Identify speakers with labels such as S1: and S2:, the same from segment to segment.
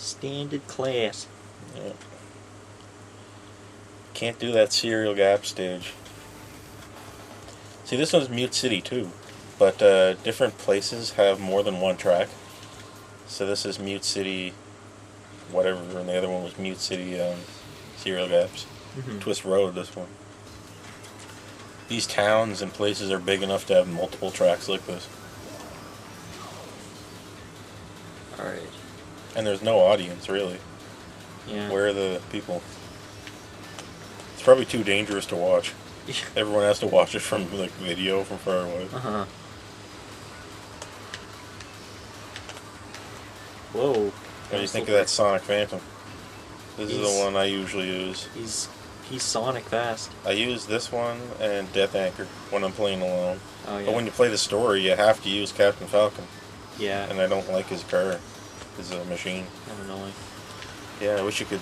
S1: Standard class.
S2: Yeah. Can't do that serial gap stage. See, this one's Mute City too, but different places have more than one track. So this is Mute City, whatever, and the other one was Mute City serial gaps.
S1: Mm-hmm.
S2: Twist Road, this one. These towns and places are big enough to have multiple tracks like this.
S1: Alright.
S2: And there's no audience, really.
S1: Yeah.
S2: Where are the people? It's probably too dangerous to watch. Everyone has to watch it from like video from far away.
S1: Uh-huh. Whoa.
S2: What do you think of that Sonic Phantom? This is the one I usually use.
S1: He's Sonic fast.
S2: I use this one and Death Anchor when I'm playing alone.
S1: Oh yeah.
S2: But when you play the story, you have to use Captain Falcon.
S1: Yeah.
S2: And I don't like his car, his machine.
S1: I don't know.
S2: Yeah, I wish you could.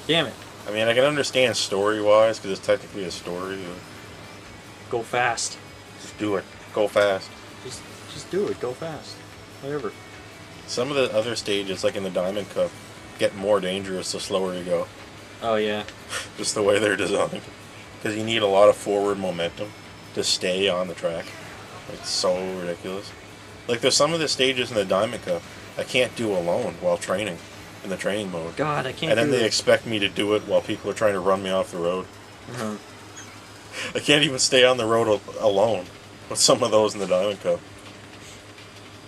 S1: Damn it.
S2: I mean, I can understand story-wise because it's technically a story.
S1: Go fast.
S2: Just do it. Go fast.
S1: Just do it. Go fast. Whatever.
S2: Some of the other stages, like in the Diamond Cup, get more dangerous the slower you go.
S1: Oh yeah.
S2: Just the way they're designed. Because you need a lot of forward momentum to stay on the track. It's so ridiculous. Like, there's some of the stages in the Diamond Cup I can't do alone while training, in the training mode.
S1: God, I can't
S2: And then
S1: do
S2: they
S1: it.
S2: expect me to do it while people are trying to run me off the road.
S1: Uh-huh.
S2: I can't even stay on the road alone with some of those in the Diamond Cup.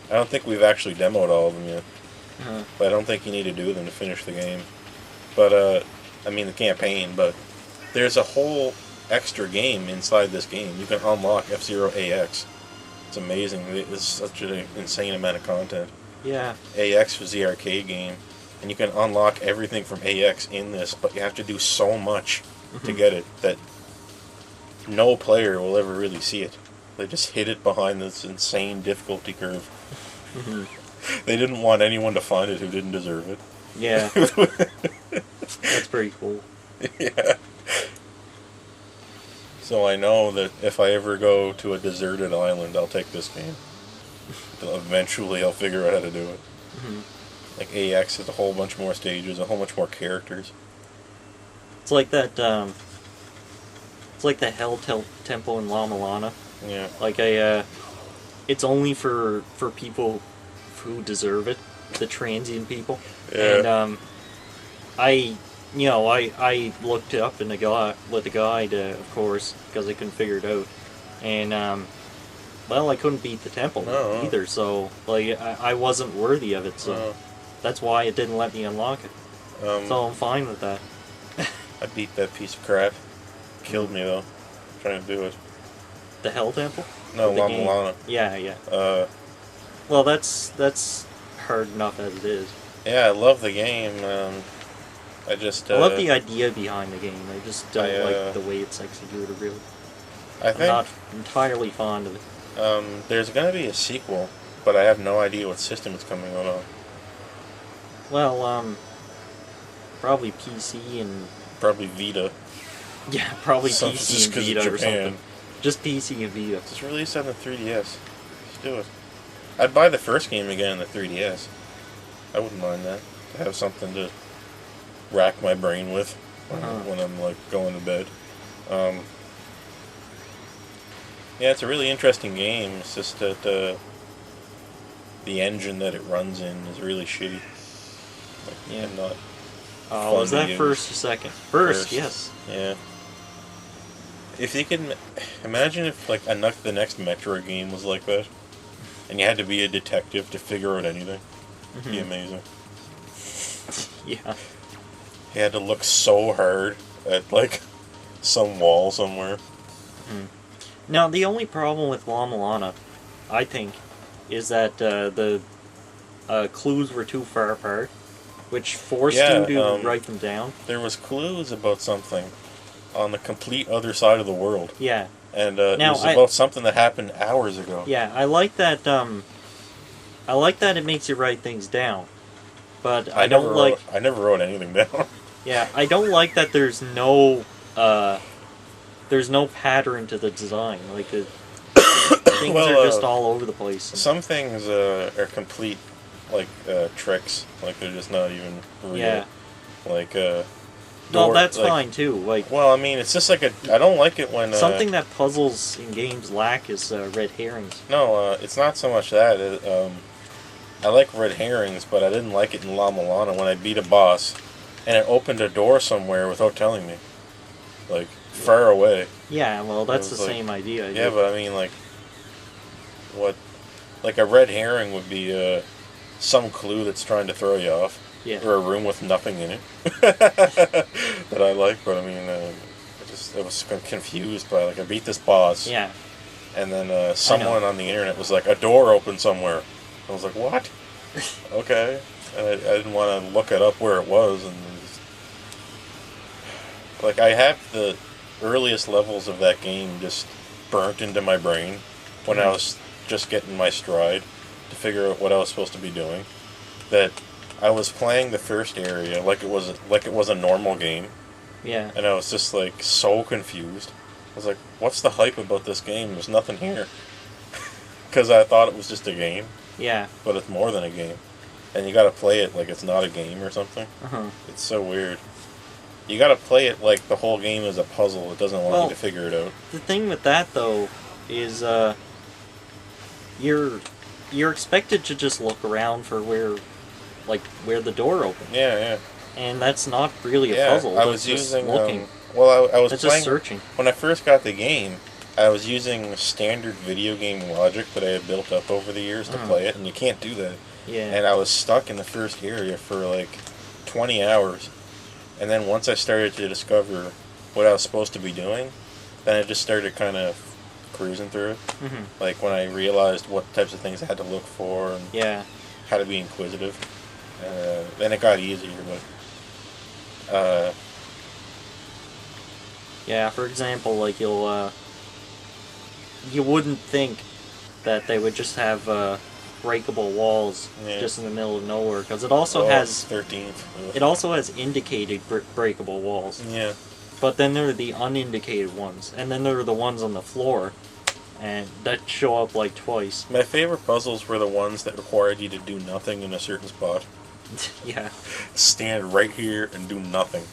S2: I don't think we've actually demoed all of them yet.
S1: Uh-huh.
S2: But I don't think you need to do them to finish the game. But, I mean the campaign, but there's a whole extra game inside this game. You can unlock F-Zero AX. It's amazing. It's such an insane amount of content.
S1: Yeah.
S2: AX was the arcade game, and you can unlock everything from AX in this, but you have to do so much to get it that no player will ever really see it. They just hid it behind this insane difficulty curve. They didn't want anyone to find it who didn't deserve it.
S1: Yeah. That's pretty cool.
S2: Yeah. So I know that if I ever go to a deserted island, I'll take this game. Eventually I'll figure out how to do it. Like AX has a whole bunch more stages, a whole bunch more characters.
S1: It's like that, it's like the Hell Temple in La Milana.
S2: Yeah.
S1: Like it's only for people who deserve it, the transient people.
S2: Yeah.
S1: And I looked it up in the guide, of course, because I couldn't figure it out. And well, I couldn't beat the temple either, so like I wasn't worthy of it. So that's why it didn't let me unlock it. So I'm fine with that.
S2: I beat that piece of crap. Killed me though, trying to do it.
S1: The Hell Temple?
S2: No,
S1: The
S2: La
S1: game?
S2: Milana.
S1: Yeah. Well, that's hard enough as it is.
S2: Yeah, I love the game. I just.
S1: I love the idea behind the game. I just don't like the way it's executed, really. I'm not entirely fond of it.
S2: There's gonna be a sequel, but I have no idea what system it's coming out on.
S1: Well, probably PC and...
S2: Probably Vita.
S1: Yeah, probably
S2: So,
S1: PC
S2: just
S1: and
S2: 'cause of
S1: Vita or
S2: Japan.
S1: something. Just PC and Vita.
S2: Just release on the 3DS. Just do it. I'd buy the first game again on the 3DS. I wouldn't mind that. To have something to rack my brain with when I'm like going to bed. Yeah, it's a really interesting game. It's just that the engine that it runs in is really shitty. Like,
S1: Yeah.
S2: not
S1: Was
S2: fun to
S1: that
S2: use.
S1: first or second? First, yes.
S2: Yeah. If you can imagine if like the next Metroid game was like that, and you had to be a detective to figure out anything, it'd be amazing.
S1: Yeah.
S2: You had to look so hard at like some wall somewhere.
S1: Now, the only problem with La Milana, I think, is that the clues were too far apart, which forced you to write them down.
S2: There was clues about something on the complete other side of the world.
S1: Yeah.
S2: And it was about something that happened hours ago.
S1: Yeah, I like that. I like that it makes you write things down, but I don't like.
S2: I never wrote anything down.
S1: Yeah, I don't like that. There's no pattern to the design. Like things are just all over the place.
S2: Some things are complete like tricks. Like they're just not even real.
S1: Yeah.
S2: Like
S1: No, that's
S2: like,
S1: fine too. Like,
S2: well, I mean, it's just like I don't like it when
S1: something that puzzles in games lack is red herrings.
S2: No, it's not so much that. I like red herrings, but I didn't like it in La Milana when I beat a boss, and it opened a door somewhere without telling me, like far away.
S1: Yeah, well, that's the
S2: like-
S1: same idea.
S2: Yeah, but I mean, like, what? Like a red herring would be some clue that's trying to throw you off,
S1: Yeah.
S2: or a room with nothing in it that I like. But I mean, I was confused by like I beat this boss.
S1: Yeah.
S2: And then someone on the internet was like, a door opened somewhere. I was like, what? Okay. And I didn't want to look it up where it was. And like, I have the earliest levels of that game just burnt into my brain when I was just getting my stride to figure out what I was supposed to be doing. That I was playing the first area like it was a normal game.
S1: Yeah.
S2: And I was just like so confused. I was like, what's the hype about this game? There's nothing here. Because I thought it was just a game,
S1: Yeah.
S2: but it's more than a game. And you gotta play it like it's not a game or something.
S1: Uh-huh.
S2: It's so weird. You gotta play it like the whole game is a puzzle. It doesn't want you to figure it out.
S1: The thing with that though is you're expected to just look around for where the door opens.
S2: Yeah, yeah.
S1: And that's not really a
S2: Yeah,
S1: puzzle.
S2: I
S1: That's
S2: was
S1: just
S2: using.
S1: looking.
S2: I was
S1: That's
S2: playing.
S1: just searching.
S2: When I first got the game, I was using standard video game logic that I had built up over the years to play it, and you can't do that.
S1: Yeah.
S2: And I was stuck in the first area for like 20 hours. And then once I started to discover what I was supposed to be doing, then I just started kind of cruising through it.
S1: Mm-hmm.
S2: Like when I realized what types of things I had to look for and
S1: Yeah.
S2: how to be inquisitive. Then it got easier, but
S1: Yeah, for example, like you wouldn't think that they would just have breakable walls just in the middle of nowhere, because it also has
S2: 13th.
S1: it also has indicated breakable walls.
S2: Yeah.
S1: But then there are the unindicated ones, and then there are the ones on the floor, and that show up like twice.
S2: My favorite puzzles were the ones that required you to do nothing in a certain spot.
S1: Yeah.
S2: Stand right here and do nothing.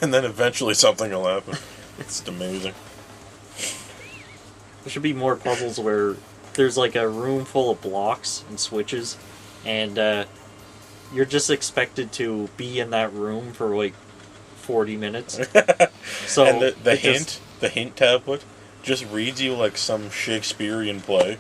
S2: And then eventually something will happen. It's amazing.
S1: There should be more puzzles where there's like a room full of blocks and switches, and you're just expected to be in that room for like 40 minutes. So
S2: and the hint tablet just reads you like some Shakespearean play,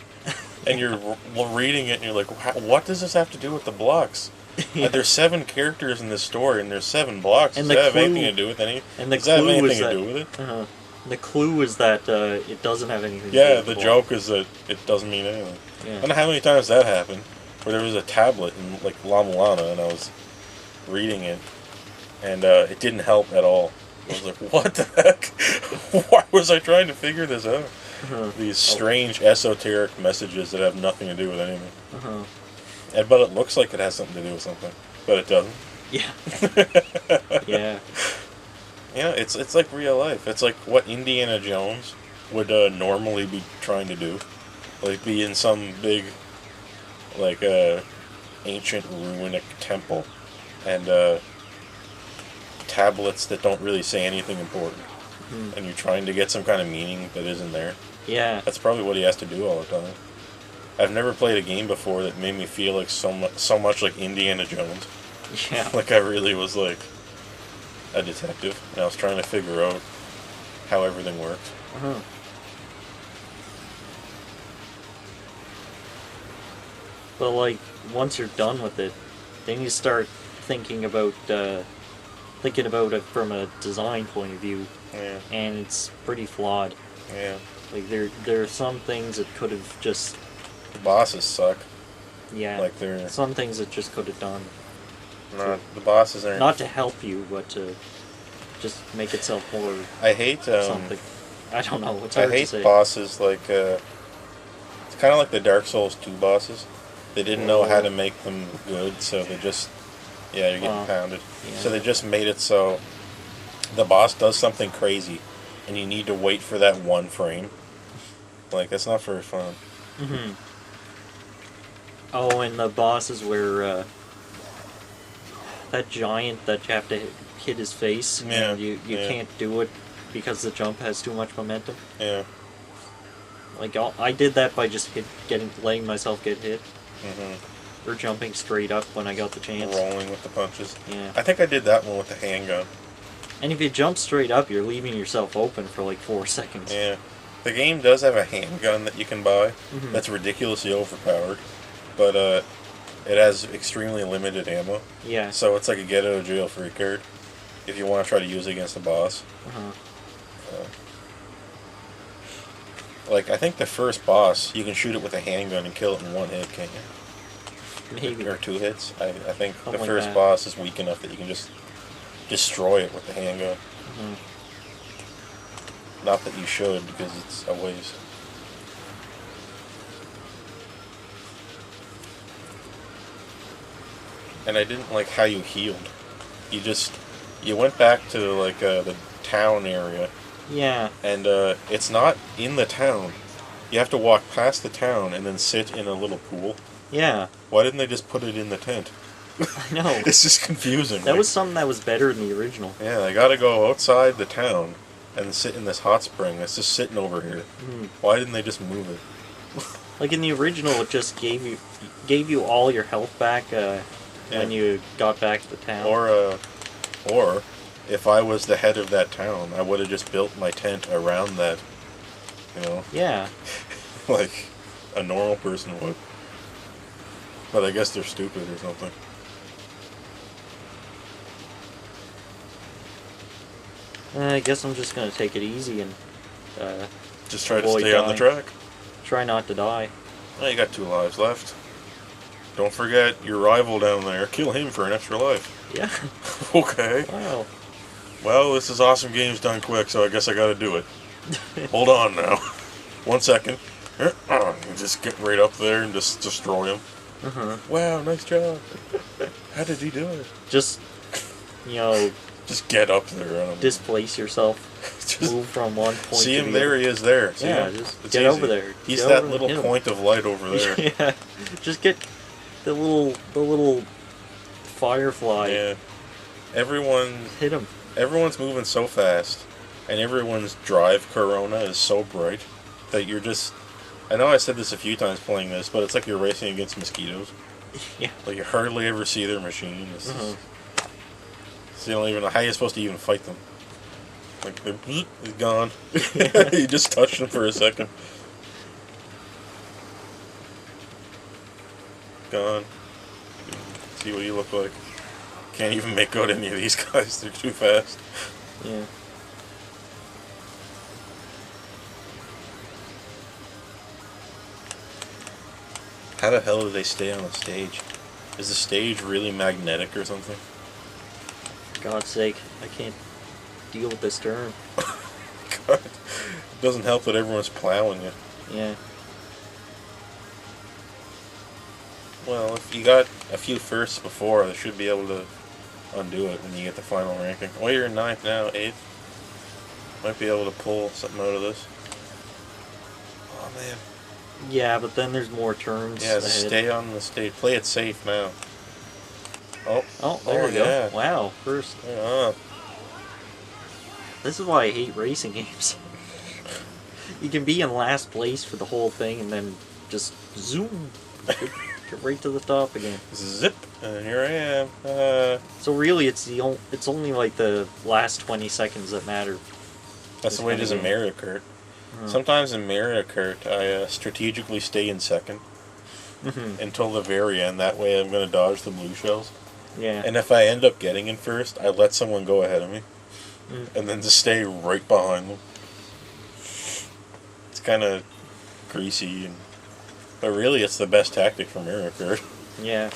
S2: and you're reading it and you're like, what does this have to do with the blocks?
S1: Yeah.
S2: There's 7 characters in this story and there's 7 blocks.
S1: And
S2: does that have
S1: clue-
S2: anything to do with any?
S1: And the
S2: does that have
S1: clue
S2: anything
S1: is
S2: to
S1: that
S2: do with it?
S1: the clue is that it doesn't have anything.
S2: Yeah,
S1: to do with
S2: the
S1: block.
S2: joke is that it doesn't mean anything.
S1: Yeah.
S2: I don't know how many times that happened, where there was a tablet in like La Milana and I was reading it, and it didn't help at all. I was like, what the heck? Why was I trying to figure this out? These strange esoteric messages that have nothing to do with anything. But it looks like it has something to do with something, but it doesn't.
S1: Yeah. Yeah.
S2: Yeah, it's like real life. It's like what Indiana Jones would normally be trying to do. Like be in some big, like, ancient runic temple. And tablets that don't really say anything important. And you're trying to get some kind of meaning that isn't there.
S1: Yeah.
S2: That's probably what he has to do all the time. I've never played a game before that made me feel like so much like Indiana Jones.
S1: Yeah.
S2: Like I really was like a detective, and I was trying to figure out how everything worked.
S1: But like once you're done with it, then you start thinking about it from a design point of view,
S2: Yeah,
S1: and it's pretty flawed.
S2: yeah.
S1: Like there are some things that could have just
S2: The bosses suck.
S1: Like
S2: they're
S1: some things that just could have done
S2: not. The bosses aren't.
S1: not to help you, but to just make itself more
S2: I hate
S1: something. I don't know. It's
S2: I
S1: hard to
S2: hate
S1: say.
S2: bosses like. It's kind of like the Dark Souls 2 bosses. They didn't know how to make them good, so they just. Yeah, you're getting pounded.
S1: Yeah.
S2: So they just made it so the boss does something crazy, and you need to wait for that one frame. Like, that's not very fun.
S1: Oh, and the bosses where that giant that you have to hit his face,
S2: Yeah,
S1: and you
S2: yeah.
S1: can't do it because the jump has too much momentum.
S2: Yeah.
S1: Like I did that by just letting myself get hit,
S2: Mm-hmm.
S1: or jumping straight up when I got the chance.
S2: Rolling with the punches.
S1: Yeah.
S2: I think I did that one with the handgun.
S1: And if you jump straight up, you're leaving yourself open for like 4 seconds.
S2: Yeah. The game does have a handgun that you can buy.
S1: Mhm.
S2: That's ridiculously overpowered. But it has extremely limited ammo.
S1: Yeah.
S2: So it's like a get out of jail free card if you want to try to use it against a boss.
S1: Uh-huh.
S2: Like, I think the first boss, you can shoot it with a handgun and kill it in one hit, can't you?
S1: Maybe.
S2: Or 2 hits. I think
S1: Something
S2: the
S1: like
S2: first
S1: that.
S2: boss is weak enough that you can just destroy it with the handgun.
S1: Mhm.
S2: Not that you should, because it's a waste. And I didn't like how you healed. You went back to like the town area,
S1: Yeah.
S2: and it's not in the town. You have to walk past the town and then sit in a little pool.
S1: Yeah.
S2: Why didn't they just put it in the tent?
S1: I know.
S2: It's just confusing.
S1: That
S2: like,
S1: was something that was better than the original.
S2: yeah, they gotta go outside the town and sit in this hot spring that's just sitting over here.
S1: Mhm.
S2: Why didn't they just move it?
S1: Like in the original, it just gave you all your health back when you got back to the town.
S2: Or if I was the head of that town, I would have just built my tent around that. You know,
S1: Yeah.
S2: like a normal person would. But I guess they're stupid or something.
S1: I guess I'm just gonna take it easy and
S2: Just try to
S1: avoid
S2: stay on the
S1: dying.
S2: track.
S1: Try not to die.
S2: Well, you got 2 lives left. Don't forget your rival down there. Kill him for an extra life.
S1: Yeah.
S2: Okay.
S1: Wow.
S2: Well, this is awesome games done quick, so I guess I gotta do it. Hold on now. 1 second. Just get right up there and just destroy him.
S1: Uh-huh.
S2: Wow, nice job. How did he do it?
S1: Just,
S2: Just get up there.
S1: displace yourself.
S2: Just
S1: Move from one point
S2: see
S1: to
S2: him
S1: the
S2: there.
S1: other.
S2: He is there. See
S1: Yeah,
S2: him?
S1: just
S2: It's
S1: get
S2: easy.
S1: over there.
S2: He's
S1: Get
S2: that
S1: over and
S2: little
S1: hit him.
S2: point of light over there.
S1: Yeah. Just get the little firefly.
S2: Yeah. Everyone's
S1: Hit him.
S2: moving so fast, and everyone's drive corona is so bright that you're just. I know I said this a few times playing this, but it's like you're racing against mosquitoes.
S1: Yeah.
S2: Like you hardly ever see their machine.
S1: Uh-huh.
S2: So you don't even know how you're supposed to even fight them. Like they're gone. You just touched them for a second. Gone. See what you look like. Can't even make out any of these guys. They're too fast.
S1: Yeah.
S2: How the hell do they stay on the stage? Is the stage really magnetic or something?
S1: For God's sake, I can't deal with this turn.
S2: God. It doesn't help that everyone's plowing you.
S1: Yeah.
S2: Well, if you got a few firsts before, they should be able to undo it when you get the final ranking. Well, you're in 9th now, 8th. Might be able to pull something out of this. Oh, man.
S1: Yeah, but then there's more turns
S2: Yeah,
S1: ahead.
S2: stay on the stage. Play it safe now.
S1: Oh, there we
S2: yeah.
S1: go. Wow, first.
S2: Yeah.
S1: This is why I hate racing games. You can be in last place for the whole thing and then just zoom. Get right to the top again.
S2: Zip, and here I am.
S1: So really, it's only like the last 20 seconds that matter.
S2: That's the way it is in Mario Kart. Sometimes in Mario Kart, I strategically stay in second until the very end. That way I'm going to dodge the blue shells.
S1: Yeah.
S2: And if I end up getting in first, I let someone go ahead of me. And then just stay right behind them. It's kind of greasy, but really it's the best tactic for Mario Kart.
S1: Yeah.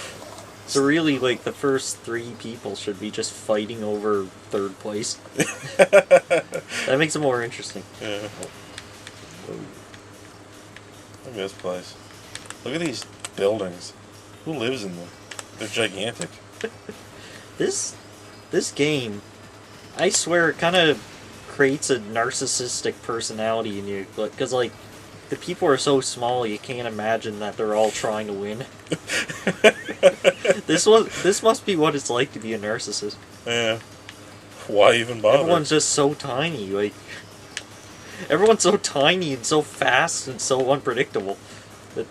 S1: So really, like, the first 3 people should be just fighting over 3rd place. That makes it more interesting.
S2: Yeah. Look at this place. Look at these buildings. Who lives in them? They're gigantic.
S1: This game, I swear, it kind of creates a narcissistic personality in you. Because, like, the people are so small you can't imagine that they're all trying to win. This must be what it's like to be a narcissist.
S2: Yeah. Why even bother?
S1: Everyone's just so tiny, like everyone's so tiny and so fast and so unpredictable.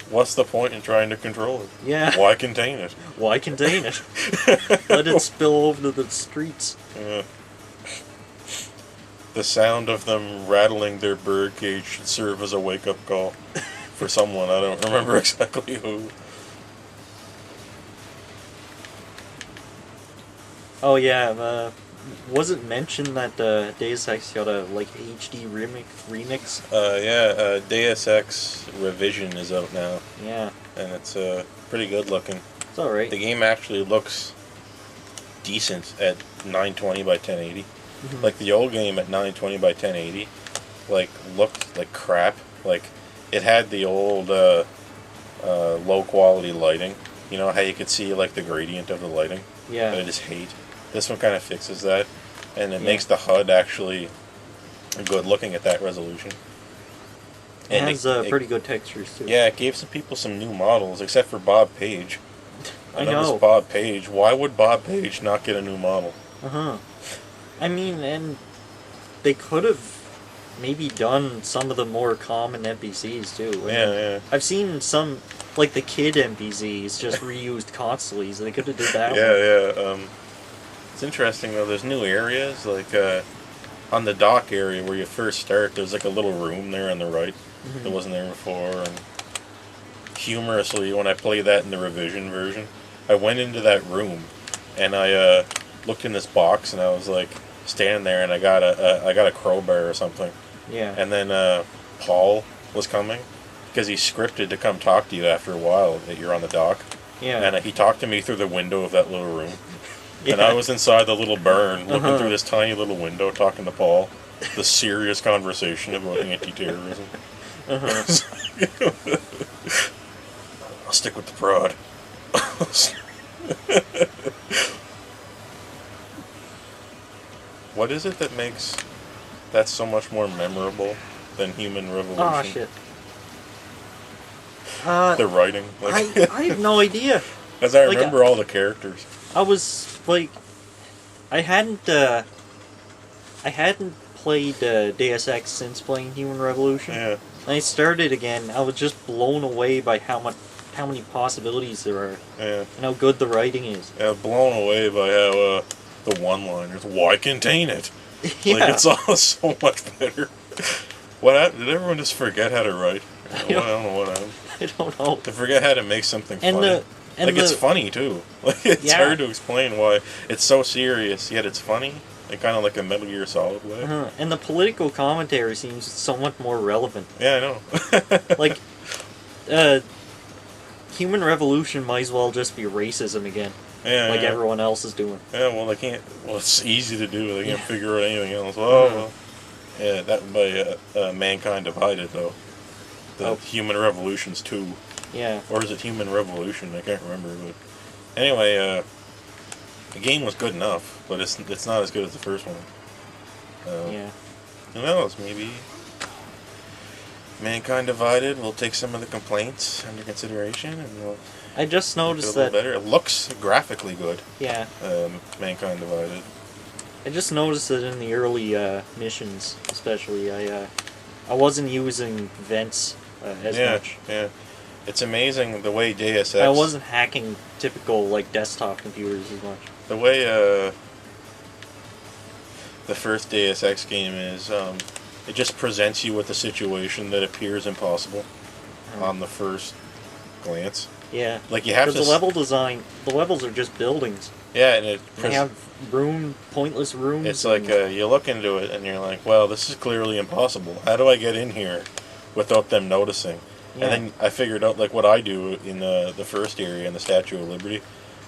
S2: What's the point in trying to control it?
S1: Yeah.
S2: Why contain it?
S1: Why contain it? Let it spill over to the streets.
S2: Yeah. The sound of them rattling their bird cage should serve as a wake-up call for someone. I don't remember exactly who.
S1: Oh yeah, was it mentioned that Deus Ex got a like HD remix?
S2: Yeah, Deus Ex Revision is out now,
S1: Yeah,
S2: and it's pretty good looking.
S1: it's alright.
S2: The game actually looks decent at 920 by 1080.
S1: Mhm.
S2: Like the old game at 920 by 1080, like looked like crap. Like it had the old low quality lighting. You know how you could see like the gradient of the lighting that I
S1: Yeah,
S2: just hate. This one kind of fixes that, and it
S1: Yeah.
S2: makes the HUD actually good looking at that resolution.
S1: it
S2: And
S1: has pretty good textures too.
S2: yeah, it gave some people some new models, except for Bob Page.
S1: I
S2: That
S1: know.
S2: was Bob Page. Why would Bob Page not get a new model?
S1: Uh-huh. I mean, and they could have maybe done some of the more common NPCs too. I mean,
S2: Yeah.
S1: I've seen some, like the kid NPCs, just reused constantly, so they could have did that one.
S2: Yeah. It's interesting though. There's new areas like on the dock area where you first start. There's like a little room there on the right
S1: Mhm.
S2: that wasn't there before. And humorously, when I played that in the revision version, I went into that room and I looked in this box and I was like standing there and I got a crowbar or something.
S1: Yeah.
S2: And then Paul was coming because he's scripted to come talk to you after a while that you're on the dock.
S1: Yeah.
S2: And he talked to me through the window of that little room.
S1: Yeah.
S2: And I was inside the little barn looking
S1: Uh-huh.
S2: through this tiny little window talking to Paul. The serious conversation about anti-terrorism.
S1: Uh-huh.
S2: I'll stick with the prod. What is it that makes that so much more memorable than Human Revolution?
S1: Oh shit.
S2: The writing.
S1: I have no idea.
S2: As I
S1: like,
S2: remember all the characters.
S1: I was like, I hadn't played Deus Ex since playing Human Revolution.
S2: Yeah.
S1: And I started again. I was just blown away by how many possibilities there are,
S2: Yeah.
S1: and how good the writing is.
S2: Yeah, blown away by how the one-liners. Why contain it?
S1: Yeah.
S2: Like it's all so much better. What happened? Did everyone just forget how to write? I don't know what happened.
S1: I don't know.
S2: They forget how to make something
S1: And
S2: funny. It's
S1: the
S2: funny too. Like it's
S1: Yeah.
S2: hard to explain why it's so serious yet it's funny. In kind of like a Metal Gear Solid way.
S1: and the political commentary seems somewhat more relevant.
S2: Yeah, I know.
S1: Like, Human Revolution might as well just be racism again,
S2: yeah,
S1: like
S2: yeah.
S1: everyone else is doing.
S2: Yeah, well, they can't. Well, it's easy to do. They can't
S1: Yeah.
S2: figure out anything else.
S1: Uh-huh.
S2: Well, yeah, that by Mankind Divided though. The
S1: Oh.
S2: Human Revolution's 2,
S1: Yeah.
S2: or is it Human Revolution? I can't remember. But anyway, the game was good enough, but it's not as good as the first one.
S1: Yeah.
S2: Who knows? Maybe Mankind Divided will take some of the complaints under consideration and we'll
S1: I just
S2: make it a
S1: noticed
S2: little
S1: that.
S2: better. It looks graphically good.
S1: Yeah.
S2: Mankind Divided.
S1: I just noticed that in the early missions, especially, I wasn't using vents as much.
S2: Yeah. It's amazing the way Deus Ex.
S1: I wasn't hacking typical like desktop computers as much.
S2: The way the first Deus Ex game is, it just presents you with a situation that appears impossible on the first glance.
S1: Yeah.
S2: Like you have
S1: Because
S2: to.
S1: the level design, the levels are just buildings.
S2: Yeah, and
S1: They have pointless rooms.
S2: it's like
S1: and-
S2: you look into it and you're like, well, this is clearly impossible. How do I get in here without them noticing?
S1: Yeah.
S2: And then I figured out like what I do in the first area in the Statue of Liberty.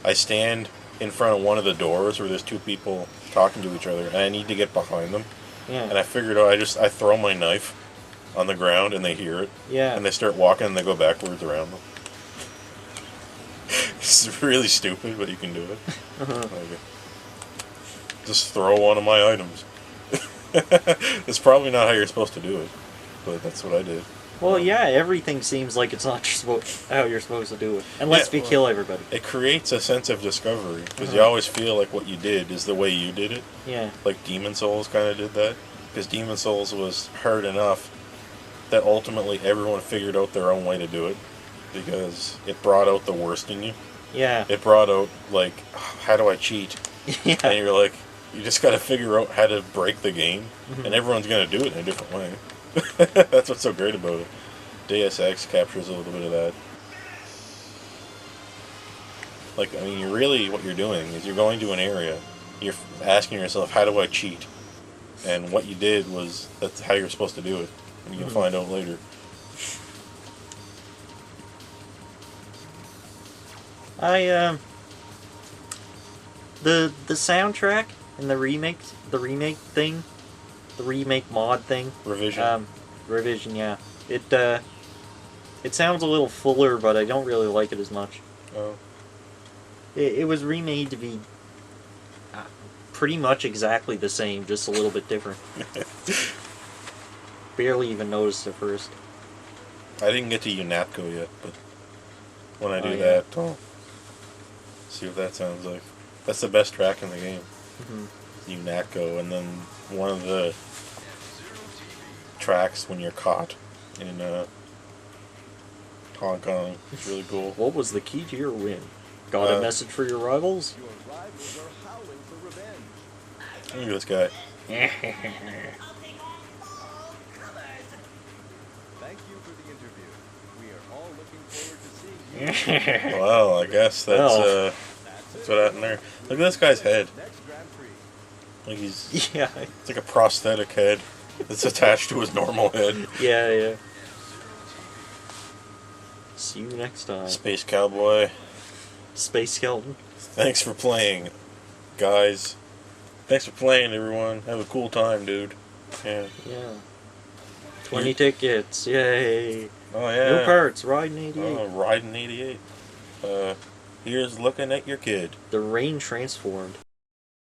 S2: I stand in front of one of the doors where there's two people talking to each other, and I need to get behind them.
S1: Yeah.
S2: And I figured out I throw my knife on the ground, and they hear it,
S1: Yeah.
S2: and they start walking, and they go backwards around them. It's really stupid, but you can do it.
S1: Uh-huh.
S2: Like, just throw one of my items. It's probably not how you're supposed to do it, but that's what I did.
S1: Well, yeah, everything seems like it's not how you're supposed to do it. Unless
S2: Yeah,
S1: you kill everybody.
S2: it creates a sense of discovery because you
S1: Uh-huh.
S2: always feel like what you did is the way you did it.
S1: Yeah.
S2: Like Demon Souls kind of did that because Demon Souls was hard enough that ultimately everyone figured out their own way to do it because it brought out the worst in you.
S1: Yeah.
S2: It brought out like, how do I cheat? And
S1: Yeah.
S2: you're like, you just got to figure out how to break the game,
S1: Mhm.
S2: and everyone's gonna do it in a different way. That's what's so great about it. Deus Ex captures a little bit of that. Like, I mean, what you're doing is you're going to an area, you're asking yourself, how do I cheat? And what you did was, that's how you're supposed to do it. And you'll find out later.
S1: I the soundtrack and the remake thing, the remake mod thing,
S2: Revision.
S1: revision, yeah. It sounds a little fuller, but I don't really like it as much.
S2: Oh.
S1: It was remade to be pretty much exactly the same, just a little bit different. Barely even noticed at first.
S2: I didn't get to UNATCO yet, but when I do
S1: yeah.
S2: that, I'll see what that sounds like. That's the best track in the game. UNATCO, and then one of the tracks when you're caught in Hong Kong. It's really cool.
S1: What was the key to your win? Got a message for your rivals?
S3: Your rivals are howling for revenge.
S2: Look at this guy.
S3: Thank you for the interview. We are all looking forward to seeing you.
S2: Well, I guess
S1: Oh.
S2: that's what happened there. Look at this guy's head.
S3: Next Grand Prix.
S2: Like it's
S1: Yeah,
S2: like a prosthetic head that's attached to his normal head.
S1: yeah. See you next time.
S2: Space Cowboy.
S1: Space Skeleton.
S2: Thanks for playing, guys. Thanks for playing, everyone. Have a cool time, dude. Yeah.
S1: Yeah. 20 tickets, yay.
S2: Oh yeah.
S1: New parts, Riding 88.
S2: Oh, riding 88. Here's looking at your kid.
S1: The rain transformed.